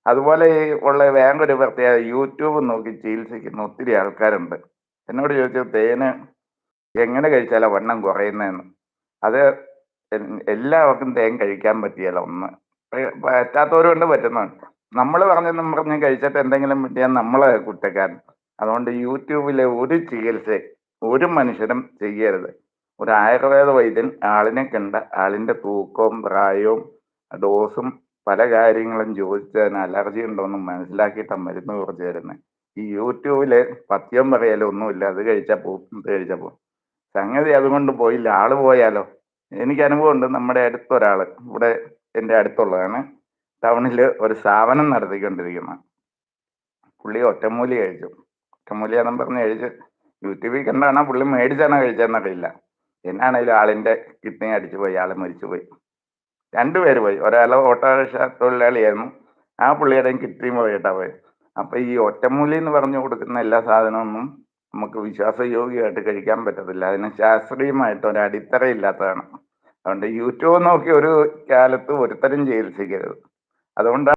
അതുപോലെ ഈ ഉള്ള വേറൊരു പ്രത്യേകത യൂട്യൂബ് നോക്കി ചികിത്സിക്കുന്ന ഒത്തിരി ആൾക്കാരുണ്ട്. എന്നോട് ചോദിച്ചു തേന് എങ്ങനെ കഴിച്ചാലാ വണ്ണം കുറയുന്നതെന്ന്. അത് എല്ലാവർക്കും തേൻ കഴിക്കാൻ പറ്റുകേല ഒന്ന്. പറ്റാത്തവരുമുണ്ട്, പറ്റുന്നവരുണ്ട്. നമ്മൾ പറഞ്ഞെന്നും പറഞ്ഞ് കഴിച്ചിട്ട് എന്തെങ്കിലും പറ്റിയാൽ നമ്മളെ കുറ്റക്കാരൻ. അതുകൊണ്ട് യൂട്യൂബിലെ ഒരു ചികിത്സയും ഒരു മനുഷ്യരും ചെയ്യരുത്. ഒരു ആയുർവേദ വൈദ്യൻ ആളിനെ കണ്ട് ആളിൻ്റെ തൂക്കവും പ്രായവും ഡോസും പല കാര്യങ്ങളും ചോദിച്ച് അതിന് അലർജി ഉണ്ടോയെന്ന് മനസ്സിലാക്കിയിട്ടാണ് മരുന്ന് കുറിച്ച് തരുന്നത്. ഈ യൂട്യൂബിൽ പഥ്യം പറയലോ ഒന്നുമില്ല. അത് കഴിച്ചാൽ പോവും, ഇത് കഴിച്ചാൽ പോവും. സംഗതി അതുകൊണ്ട് പോയില്ല. ആള് പോയാലോ? എനിക്ക് അനുഭവമുണ്ട്. നമ്മുടെ അടുത്തൊരാൾ ഇവിടെ എൻ്റെ അടുത്തുള്ളതാണ്. ടൗണിൽ ഒരു സ്ഥാപനം നടത്തിക്കൊണ്ടിരിക്കുന്നത്. പുള്ളി ഒറ്റമൂലി കഴിച്ചു. ഒറ്റമൂലിയാണെന്നും പറഞ്ഞ് കഴിച്ച് യൂട്യൂബിൽ കണ്ടാണോ പുള്ളി മേടിച്ചാണോ കഴിച്ചതെന്നറിയില്ല. എന്നാണേലും ആളിൻ്റെ കിഡ്നി അടിച്ചു പോയി, ആൾ മരിച്ചുപോയി. രണ്ടുപേര് പോയി. ഒരാൾ ഓട്ടോറിക്ഷ തൊഴിലാളിയായിരുന്നു. ആ പുള്ളിയുടെയും കിഡ്നി പോയിട്ടാണ് പോയത്. അപ്പം ഈ ഒറ്റമൂലി എന്ന് പറഞ്ഞു കൊടുക്കുന്ന എല്ലാ സാധനമൊന്നും നമുക്ക് വിശ്വാസയോഗ്യമായിട്ട് കഴിക്കാൻ പറ്റത്തില്ല. അതിന് ശാസ്ത്രീയമായിട്ട് ഒരു അടിത്തറയില്ലാത്തതാണ്. അതുകൊണ്ട് യൂട്യൂബ് നോക്കി ഒരു കാലത്ത് ഒരുത്തരും ചികിത്സിക്കരുത്. അതുകൊണ്ടാണ്